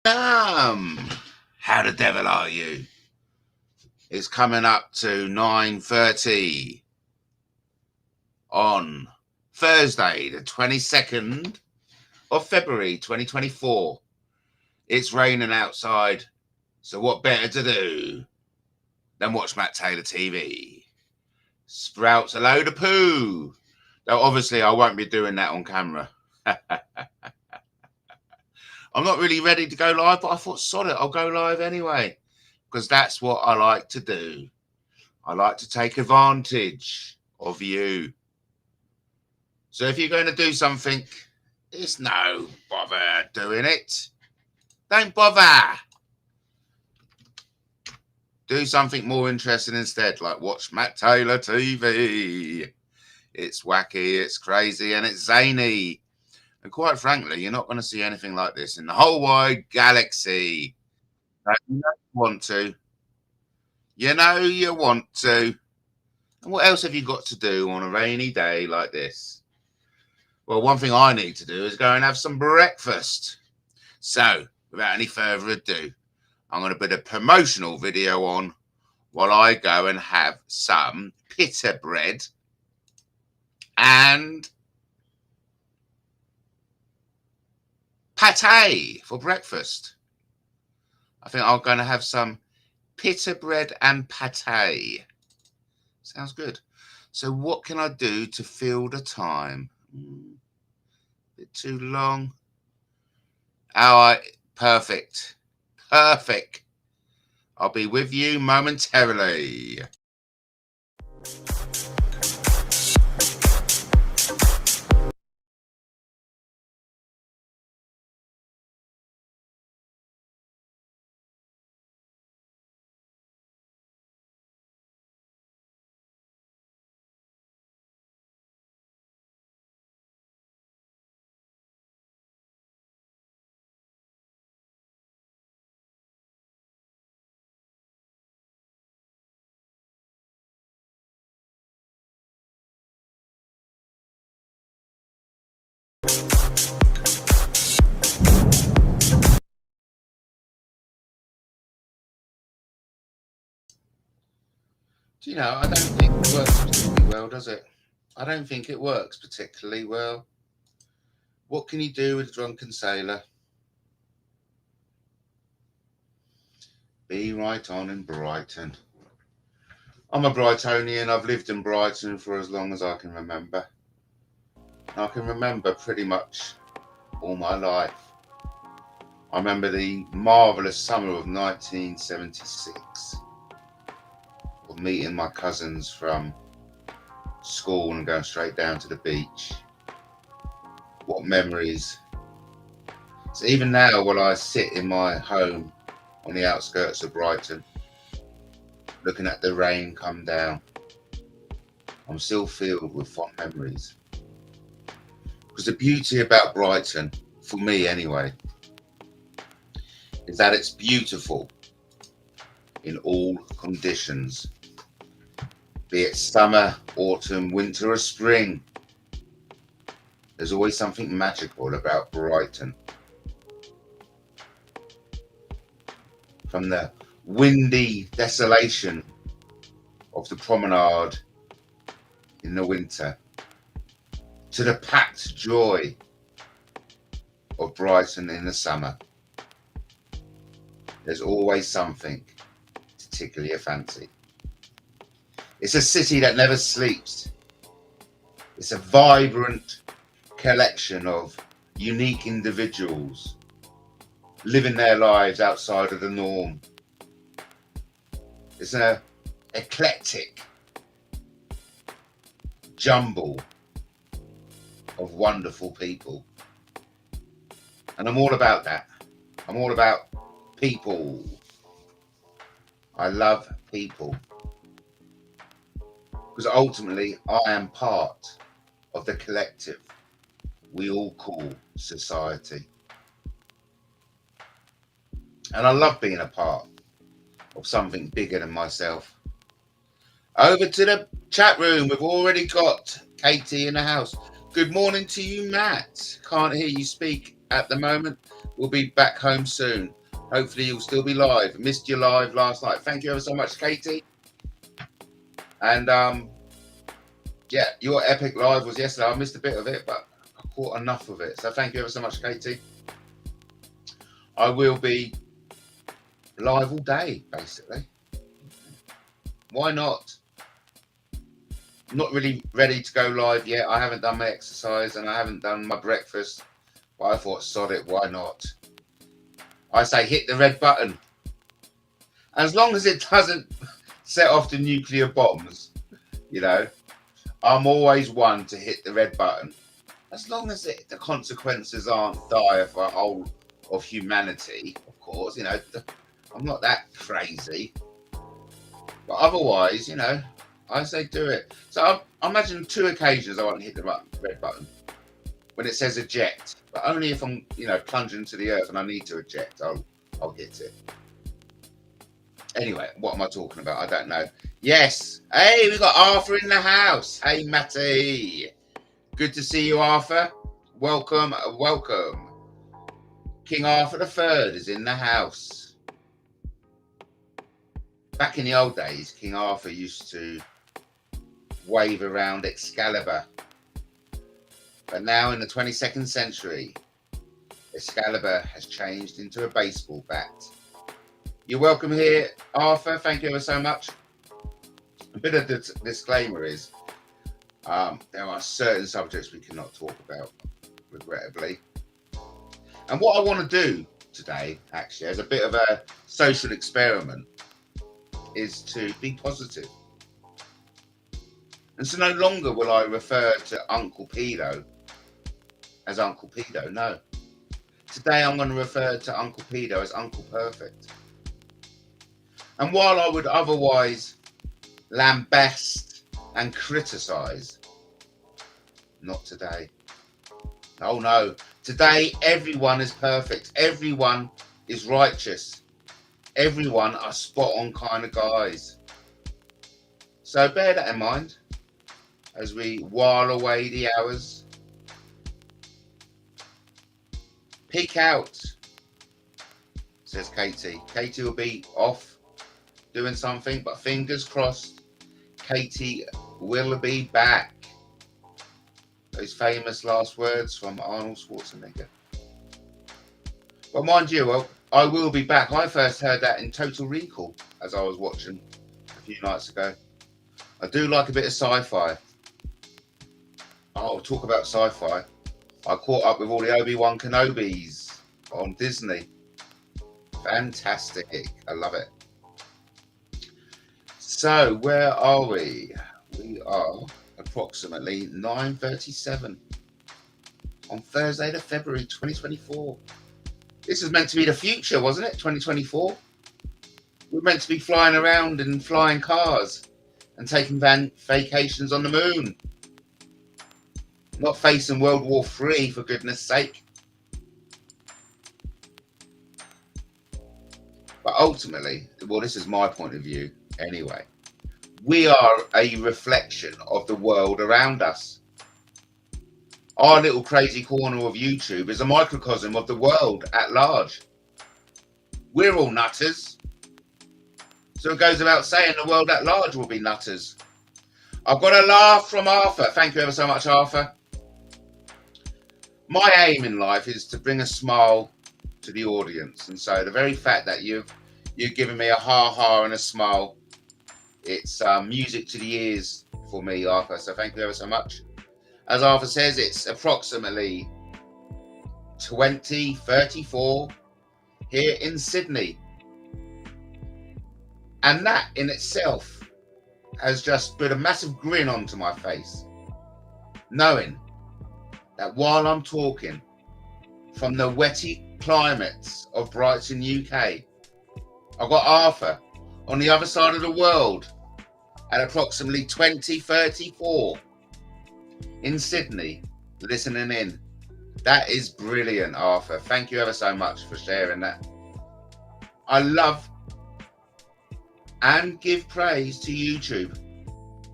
How the devil are you? It's coming up to 9:30 on Thursday, the 22nd of February 2024. It's raining outside, so what better to do than watch MattTaylorTV? Sprouts a load of poo. Though obviously I won't be doing that on camera. I'm not really ready to go live, but I thought, sod it, I'll go live anyway, because that's what I like to do. I like to take advantage of you. So if you're going to do something, it's no bother doing it. Don't bother. Do something more interesting instead, like watch MattTaylorTV. It's wacky, it's crazy, and it's zany. And quite frankly, you're not going to see anything like this in the whole wide galaxy. You know you want to. You know you want to. And what else have you got to do on a rainy day like this? Well, one thing I need to do is go and have some breakfast. So, without any further ado, I'm going to put a promotional video on while I go and have some pita bread and pate for breakfast. I think I'm going to have some pita bread and pate. Sounds good. So what can I do to fill the time? Bit too long. All right, perfect. Perfect. I'll be with you momentarily. Do you know, I don't think it works particularly well, does it? I don't think it works particularly well. What can you do with a drunken sailor? Be right on in Brighton. I'm a Brightonian. I've lived in Brighton for as long as I can remember. I can remember pretty much all my life. I remember the marvellous summer of 1976 of meeting my cousins from school and going straight down to the beach. What memories. So even now, while I sit in my home on the outskirts of Brighton, looking at the rain come down, I'm still filled with fond memories. Because the beauty about Brighton, for me anyway, is that it's beautiful in all conditions, be it summer, autumn, winter or spring. There's always something magical about Brighton. From the windy desolation of the promenade in the winter to the packed joy of Brighton in the summer, there's always something to tickle your fancy. It's a city that never sleeps. It's a vibrant collection of unique individuals living their lives outside of the norm. It's an eclectic jumble of wonderful people. And I'm all about that. I'm all about people. I love people. Because ultimately, I am part of the collective we all call society. And I love being a part of something bigger than myself. Over to the chat room. We've already got Katie in the house. Good morning to you, Matt. Can't hear you speak at the moment. will be back home soon. Hopefully you'll still be live. Missed your live last night. Thank you ever so much, Katie. And yeah, your epic live was yesterday. I missed a bit of it, but I caught enough of it. So thank you ever so much, Katie. I will be live all day, basically. Why not? I'm not really ready to go live yet. I haven't done my exercise and I haven't done my breakfast. But I thought, sod it, why not? I say hit the red button. As long as it doesn't set off the nuclear bombs, you know, I'm always one to hit the red button. As long as the consequences aren't dire for the whole of humanity, of course, you know, I'm not that crazy. But otherwise, you know, I say do it. So I imagine 2 occasions I won't hit the red button. When it says eject, but only if I'm, you know, plunging to the earth and I need to eject, I'll hit it. Anyway, what am I talking about? I don't know. Yes. Hey, we got Arthur in the house. Hey, Matty. Good to see you, Arthur. Welcome, welcome. King Arthur III is in the house. Back in the old days, King Arthur used to wave around Excalibur. But now in the 22nd century, Excalibur has changed into a baseball bat. You're welcome here, Arthur. Thank you ever so much. A bit of the disclaimer is there are certain subjects we cannot talk about, regrettably. And what I want to do today, actually, as a bit of a social experiment, is to be positive. And so no longer will I refer to Uncle Pedo as Uncle Pedo. No. Today I'm going to refer to Uncle Pedo as Uncle Perfect. And while I would otherwise lambast and criticise, not today. Oh no. Today everyone is perfect. Everyone is righteous. Everyone are spot on kind of guys. So bear that in mind as we while away the hours. Peek out, says Katie. Katie will be off doing something, but fingers crossed, Katie will be back. Those famous last words from Arnold Schwarzenegger. But mind you, well, I will be back. I first heard that in Total Recall as I was watching a few nights ago. I do like a bit of sci-fi. Oh, talk about sci-fi. I caught up with all the Obi-Wan Kenobis on Disney. Fantastic. I love it. So, where are we? We are approximately 9:37 on Thursday, the February 2024. This is meant to be the future, wasn't it? 2024. We're meant to be flying around in flying cars and taking vacations on the moon. Not facing World War III, for goodness sake. But ultimately, well, this is my point of view anyway. We are a reflection of the world around us. Our little crazy corner of YouTube is a microcosm of the world at large. We're all nutters. So it goes without saying the world at large will be nutters. I've got a laugh from Arthur. Thank you ever so much, Arthur. My aim in life is to bring a smile to the audience. And so the very fact that you've given me a ha-ha and a smile, it's music to the ears for me, Arthur. So thank you ever so much. As Arthur says, it's approximately 20:34 here in Sydney. And that in itself has just put a massive grin onto my face, knowing that while I'm talking from the wetty climates of Brighton, UK, I've got Arthur on the other side of the world at approximately 20:34 in Sydney, listening in. That is brilliant, Arthur. Thank you ever so much for sharing that. I love and give praise to YouTube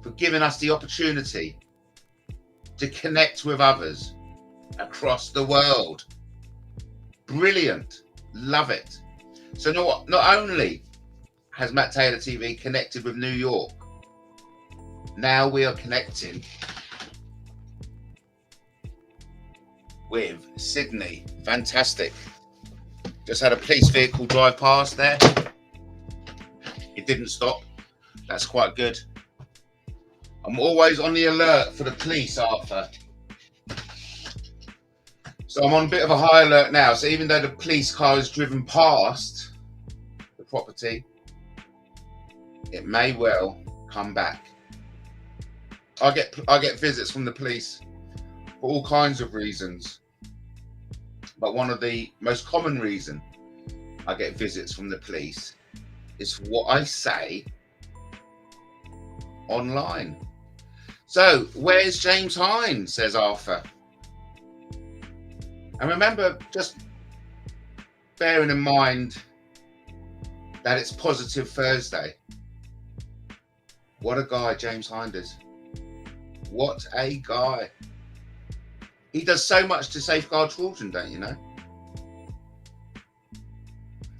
for giving us the opportunity to connect with others across the world. Brilliant. Love it. So not only has Matt Taylor TV connected with New York, now we are connecting with Sydney. Fantastic. Just had a police vehicle drive past there. It didn't stop. That's quite good. I'm always on the alert for the police, Arthur. So I'm on a bit of a high alert now. So even though the police car has driven past the property, it may well come back. I get visits from the police for all kinds of reasons. But one of the most common reason I get visits from the police is what I say online. So, where's James Hind? Says Arthur. And remember, just bearing in mind that it's Positive Thursday. What a guy James Hind is. What a guy. He does so much to safeguard children, don't you know?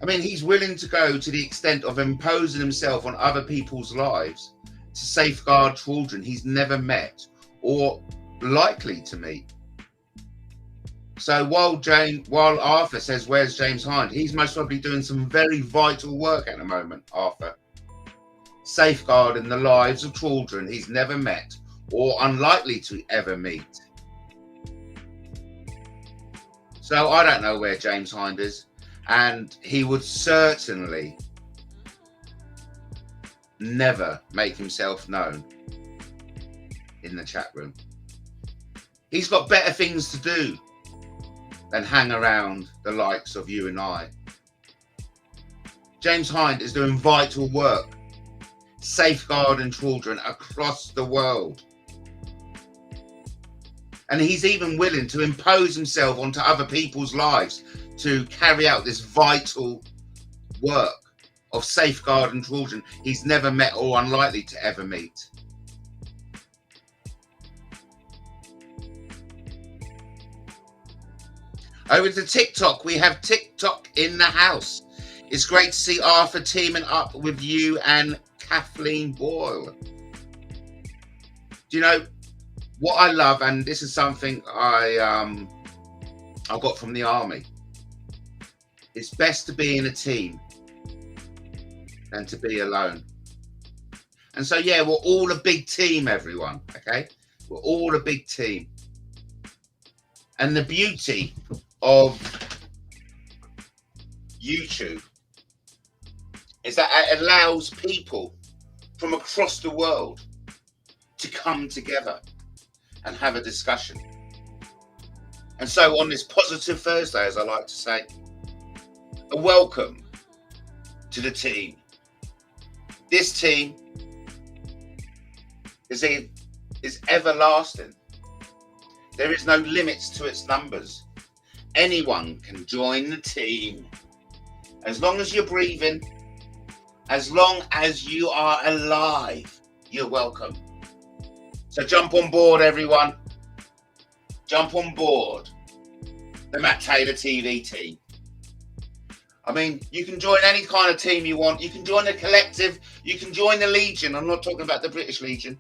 I mean, he's willing to go to the extent of imposing himself on other people's lives to safeguard children he's never met or likely to meet. So while Arthur says, where's James Hind? He's most probably doing some very vital work at the moment, Arthur. Safeguarding the lives of children he's never met or unlikely to ever meet. So I don't know where James Hind is, and he would certainly never make himself known in the chat room. He's got better things to do than hang around the likes of you and I. James Hind is doing vital work, safeguarding children across the world. And he's even willing to impose himself onto other people's lives to carry out this vital work of safeguarding children he's never met or unlikely to ever meet. Over to TikTok, we have TikTok in the house. It's great to see Arthur teaming up with you and Kathleen Boyle. Do you know what I love, and this is something I got from the army? It's best to be in a team than to be alone. And so, yeah, we're all a big team, everyone, okay? We're all a big team. And the beauty of YouTube is that it allows people from across the world to come together and have a discussion. And so on this Positive Thursday, as I like to say, a welcome to the team. This team is everlasting. There is no limits to its numbers. Anyone can join the team. As long as you're breathing, as long as you are alive, you're welcome. So jump on board, everyone. Jump on board the Matt Taylor TV team. I mean, you can join any kind of team you want. You can join the collective. You can join the Legion. I'm not talking about the British Legion.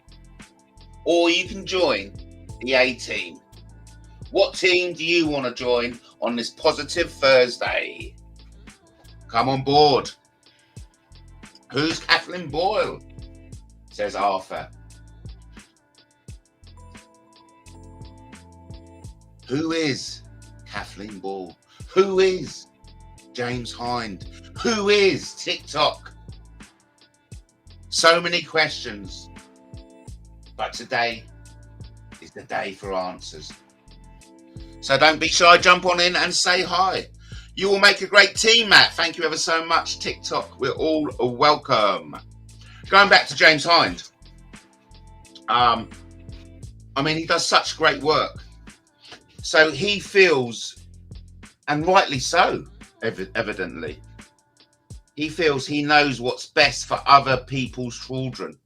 Or you can join the A team. What team do you want to join on this Positive Thursday? Come on board. Who's Kathleen Boyle? Says Arthur. Who is Kathleen Boyle? Who is James Hind? Who is TikTok? So many questions. But today is the day for answers. So don't be shy, jump on in and say hi. You will make a great team, Matt. Thank you ever so much, TikTok. We're all welcome. Going back to James Hind. I mean, he does such great work. So he feels, and rightly so, evidently, he feels he knows what's best for other people's children.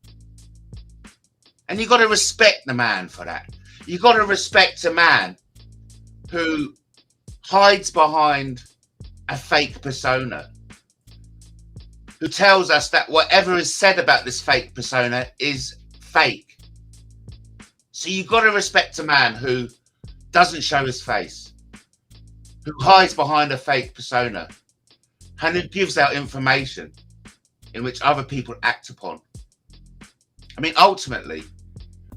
And you've got to respect the man for that. You've got to respect a man who hides behind a fake persona, who tells us that whatever is said about this fake persona is fake. So you've got to respect a man who doesn't show his face, who hides behind a fake persona, and who gives out information in which other people act upon. I mean, ultimately,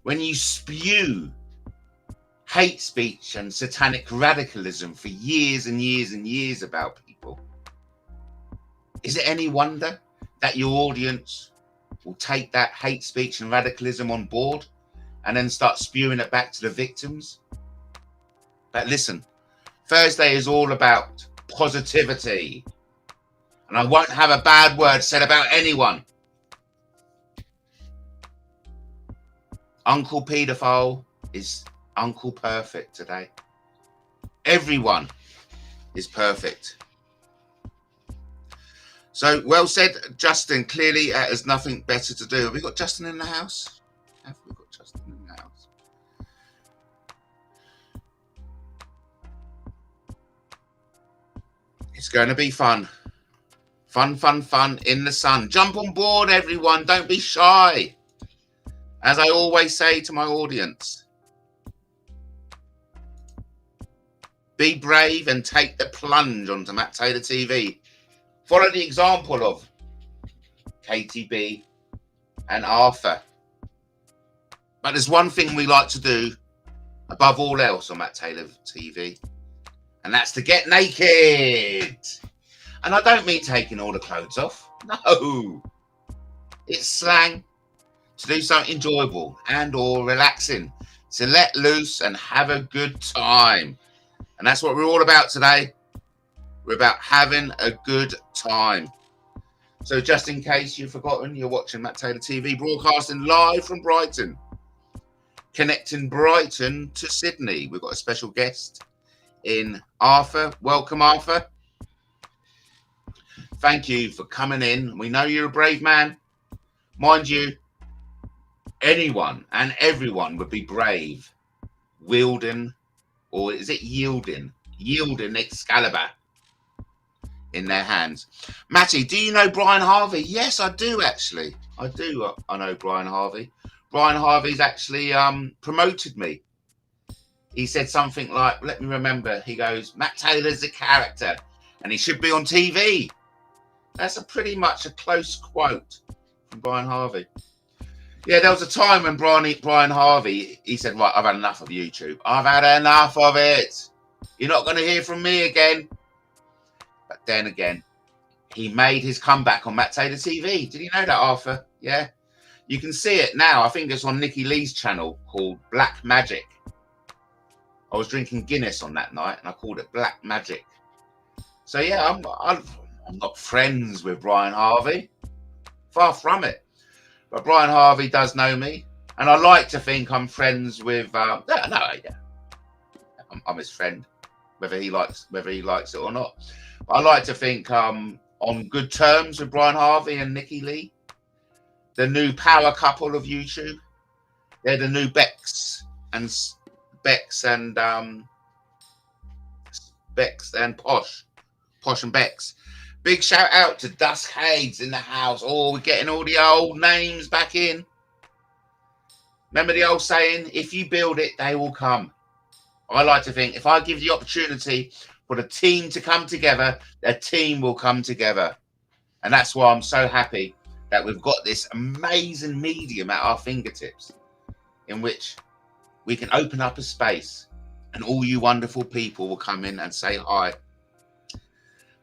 when you spew hate speech and satanic radicalism for years and years and years about people, is it any wonder that your audience will take that hate speech and radicalism on board and then start spewing it back to the victims? But listen, Thursday is all about positivity. And I won't have a bad word said about anyone. Uncle Paedophile is Uncle Perfect today. Everyone is perfect. So, well said, Justin. Clearly, has nothing better to do. Have we got Justin in the house? Have we got Justin in the house? It's going to be fun. Fun, fun, fun in the sun. Jump on board, everyone. Don't be shy. As I always say to my audience, be brave and take the plunge onto Matt Taylor TV. Follow the example of KTB and Arthur. But there's one thing we like to do above all else on Matt Taylor TV, and that's to get naked. And I don't mean taking all the clothes off. No. It's slang to do something enjoyable and or relaxing, to let loose and have a good time. And that's what we're all about today. We're about having a good time. So just in case you've forgotten, you're watching Matt Taylor TV, broadcasting live from Brighton, connecting Brighton to Sydney. We've got a special guest in Arthur. Welcome, Arthur. Thank you for coming in. We know you're a brave man. Mind you, anyone and everyone would be brave wielding, or is it yielding Excalibur in their hands. Matty, do you know Brian Harvey? Yes, I do, actually. I do. I know Brian Harvey. Brian Harvey's actually promoted me. He said something like, let me remember, he goes, Matt Taylor's a character and he should be on TV. That's pretty much a close quote from Brian Harvey. Yeah, there was a time when Brian Harvey, he said, right, I've had enough of YouTube. I've had enough of it. You're not going to hear from me again. But then again, he made his comeback on Matt Taylor TV. Did you know that, Arthur? Yeah. You can see it now. I think it's on Nikki Lee's channel called Black Magic. I was drinking Guinness on that night and I called it Black Magic. So yeah, I'm not friends with Brian Harvey. Far from it. But Brian Harvey does know me. And I like to think I'm friends with, I'm his friend, whether he likes it or not. But I like to think on good terms with Brian Harvey and Nikki Lee, the new power couple of YouTube. They're the new Bex and Posh and Bex. Big shout out to Dusk Hades in the house. Oh, we're getting all the old names back in. Remember the old saying, if you build it, they will come. I like to think if I give the opportunity for the team to come together, the team will come together. And that's why I'm so happy that we've got this amazing medium at our fingertips in which we can open up a space and all you wonderful people will come in and say hi.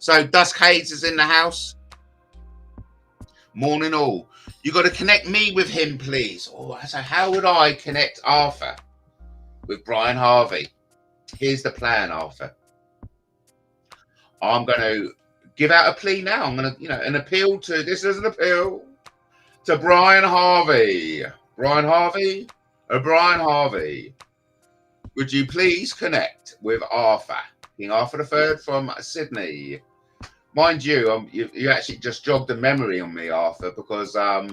So Dusk Hades is in the house. Morning all. You got to connect me with him, please. Oh, so how would I connect Arthur with Brian Harvey? Here's the plan, Arthur. I'm going to give out a plea now. I'm going to, an appeal to, this is an appeal to Brian Harvey. Brian Harvey, would you please connect with Arthur? King Arthur III from Sydney. Mind you, you actually just jogged a memory on me, Arthur, because I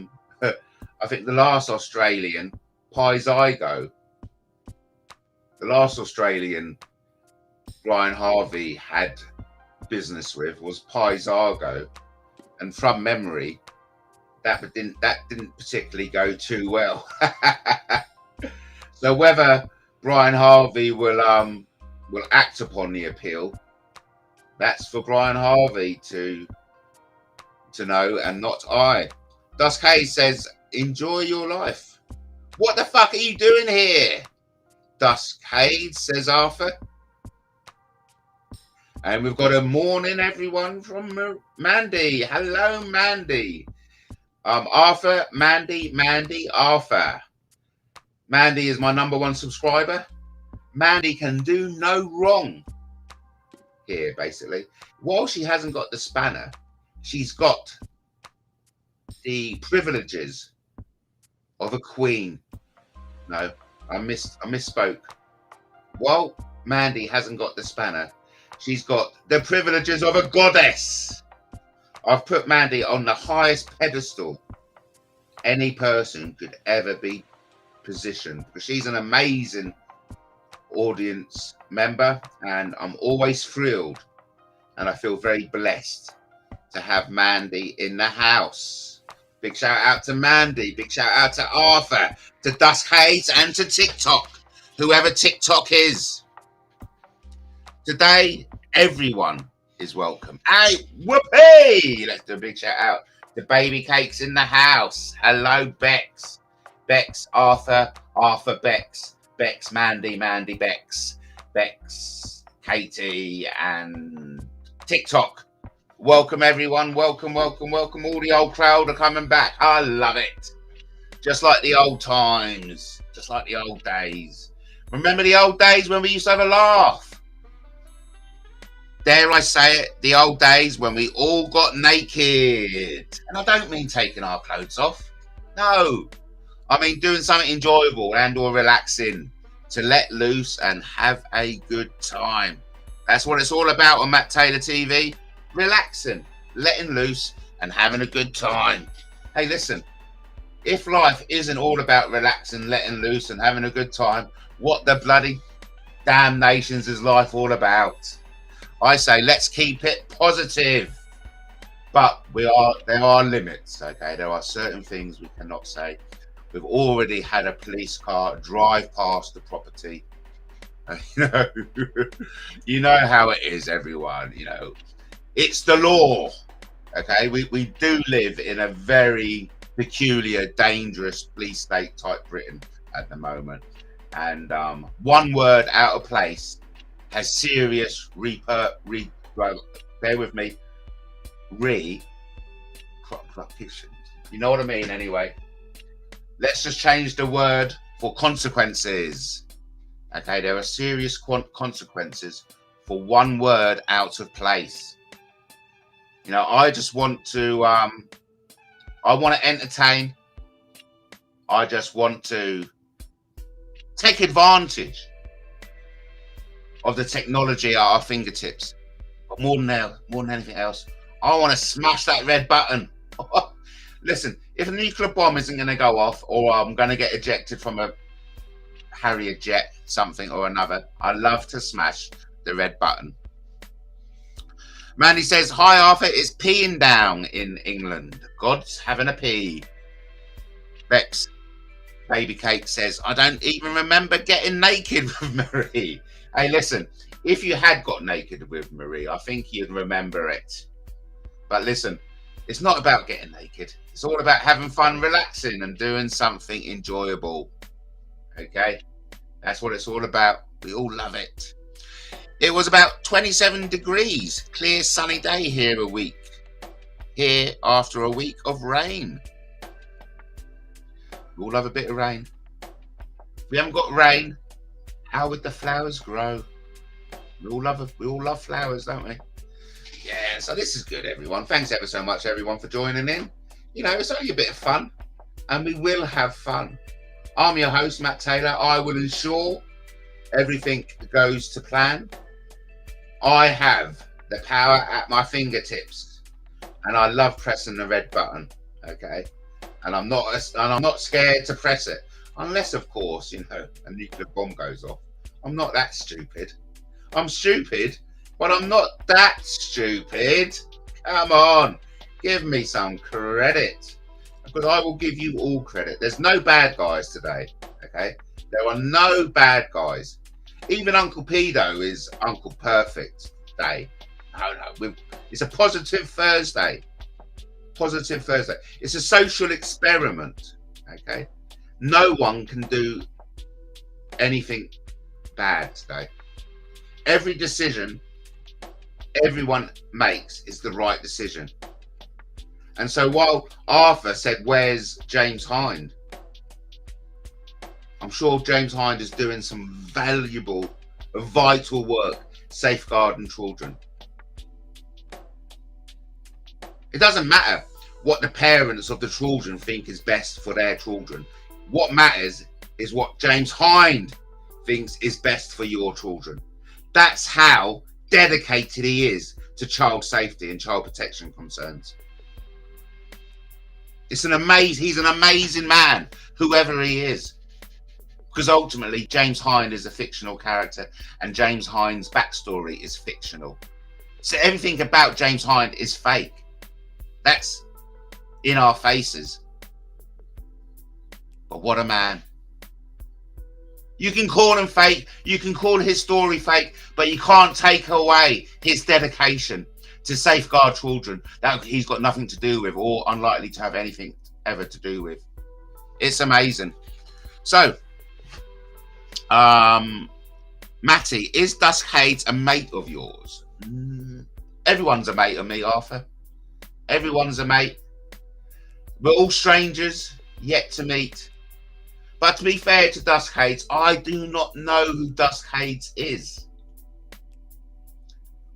think the last Australian, Pi Zygo, the last Australian Brian Harvey had business with was Pizarro, and from memory, that didn't particularly go too well. So whether Brian Harvey will act upon the appeal, that's for Brian Harvey to know, and not I. Dusk Hayes says, enjoy your life. What the fuck are you doing here? Dusk Hayes, says Arthur. And we've got a morning, everyone, from Mandy. Hello, Mandy. Arthur, Mandy, Arthur. Mandy is my #1 subscriber. Mandy can do no wrong here, basically. While she hasn't got the spanner, she's got the privileges of a queen. No, I misspoke. While Mandy hasn't got the spanner, she's got the privileges of a goddess. I've put Mandy on the highest pedestal any person could ever be positioned, because she's an amazing audience member, and I'm always thrilled and I feel very blessed to have Mandy in the house. Big shout out to Mandy, big shout out to Arthur, to Dusk Hayes, and to TikTok, whoever TikTok is. Today, everyone is welcome. Hey, whoopee! Let's do a big shout out. The baby cake's in the house. Hello, Bex. Bex, Arthur, Bex. Bex, Mandy, Bex. Bex, Katie, and TikTok. Welcome, everyone. Welcome. All the old crowd are coming back. I love it. Just like the old times. Just like the old days. Remember the old days when we used to have a laugh? Dare I say it, the old days when we all got naked. And I don't mean taking our clothes off. No. I mean doing something enjoyable and or relaxing to let loose and have a good time. That's what it's all about on MattTaylorTV. Relaxing, letting loose and having a good time. Hey, listen, if life isn't all about relaxing, letting loose and having a good time, what the bloody damnations is life all about? I say let's keep it positive, but there are limits. Okay, there are certain things we cannot say. We've already had a police car drive past the property. You know how it is, everyone. You know, it's the law. Okay, we do live in a very peculiar, dangerous police state type Britain at the moment, and one word out of place has serious repercussions. You know what I mean? Anyway, let's just change the word for consequences. Okay, there are serious consequences for one word out of place. You know, I just want to I want to entertain. I just want to take advantage of the technology at our fingertips. But more than anything else, I want to smash that red button. Listen, if a nuclear bomb isn't going to go off, or I'm going to get ejected from a Harrier jet, something or another, I love to smash the red button. Mandy says, hi Arthur, it's peeing down in England. God's having a pee. Bex, baby cake says, I don't even remember getting naked with Marie. Hey, listen, if you had got naked with Marie, I think you'd remember it. But listen, it's not about getting naked. It's all about having fun, relaxing, and doing something enjoyable. Okay? That's what it's all about. We all love it. It was about 27 degrees, clear sunny day here after a week of rain. We all love a bit of rain. If we haven't got rain, how would the flowers grow? We all love flowers, don't we? Yeah, so this is good, everyone. Thanks ever so much, everyone, for joining in. You know, it's only a bit of fun, and we will have fun. I'm your host, Matt Taylor. I will ensure everything goes to plan. I have the power at my fingertips, and I love pressing the red button. Okay, and I'm not scared to press it, unless, of course, you know, a nuclear bomb goes off. I'm not that stupid. I'm stupid, but I'm not that stupid. Come on, give me some credit, because I will give you all credit. There's no bad guys today, okay? There are no bad guys. Even Uncle Pedo is Uncle Perfect Day. No, it's a positive Thursday. Positive Thursday. It's a social experiment, okay? No one can do anything bad today. Every decision everyone makes is the right decision. And so while Arthur said, where's James Hind? I'm sure James Hind is doing some valuable, vital work safeguarding children. It doesn't matter what the parents of the children think is best for their children. What matters is what James Hind thinks is best for your children. That's how dedicated he is to child safety and child protection concerns. He's an amazing man, whoever he is. Because ultimately, James Hind is a fictional character, and James Hind's backstory is fictional. So everything about James Hind is fake. That's in our faces. But what a man. You can call him fake, you can call his story fake, but you can't take away his dedication to safeguard children that he's got nothing to do with, or unlikely to have anything ever to do with. It's amazing. So, Matty, is Dusk Hades a mate of yours? Everyone's a mate of me, Arthur. Everyone's a mate. We're all strangers, yet to meet. But to be fair to Dusk Hades, I do not know who Dusk Hades is.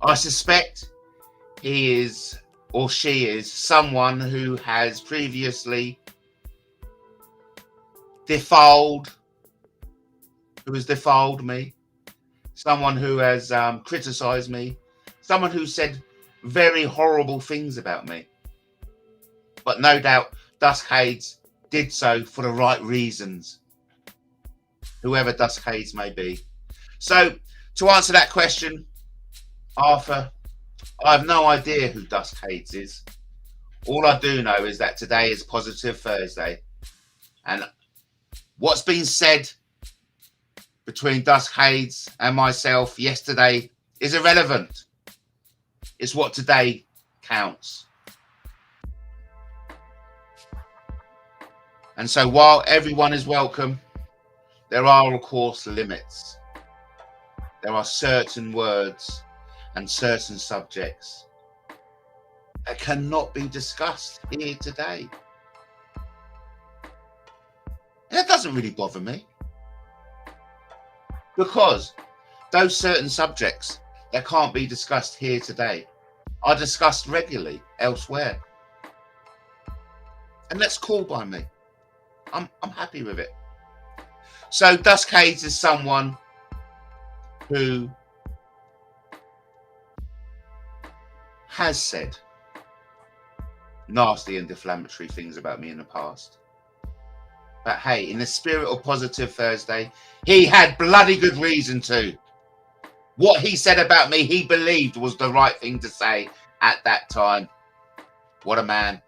I suspect he is, or she is, someone who has previously defiled me, someone who has criticized me, someone who said very horrible things about me. But no doubt Dusk Hades did so for the right reasons, whoever Dusk Hades may be. So to answer that question, Arthur, I have no idea who Dusk Hades is. All I do know is that today is Positive Thursday, and what's been said between Dusk Hades and myself yesterday is irrelevant. It's what today counts. And so while everyone is welcome, there are, of course, limits. There are certain words and certain subjects that cannot be discussed here today. And that doesn't really bother me, because those certain subjects that can't be discussed here today are discussed regularly elsewhere. And that's cool by me. I'm happy with it. So Dusk Hades is someone who has said nasty and defamatory things about me in the past. But hey, in the spirit of Positive Thursday, he had bloody good reason to. What he said about me, he believed was the right thing to say at that time. What a man.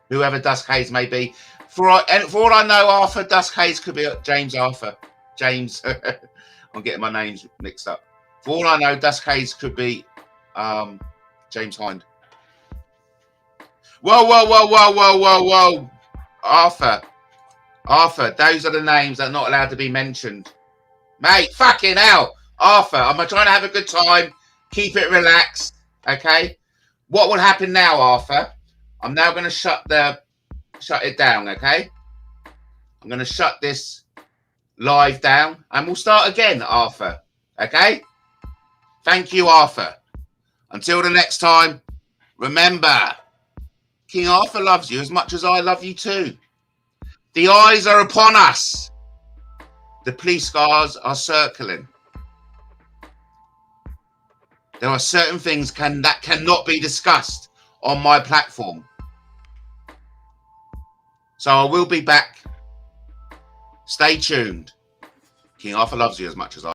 Whoever Dusk Hades may be. For all I know, Arthur, Dusk Hades could be James Arthur. James, I'm getting my names mixed up. For all I know, Dusk Hades could be James Hind. Whoa. Arthur, those are the names that are not allowed to be mentioned. Mate, fucking hell. Arthur, I'm trying to have a good time. Keep it relaxed, okay? What will happen now, Arthur? I'm now going to shut it down, okay? I'm going to shut this live down, and we'll start again, Arthur, okay? Thank you, Arthur. Until the next time, remember, King Arthur loves you as much as I love you too. The eyes are upon us. The police cars are circling. There are certain things that cannot be discussed on my platform. So I will be back. Stay tuned. King Arthur loves you as much as I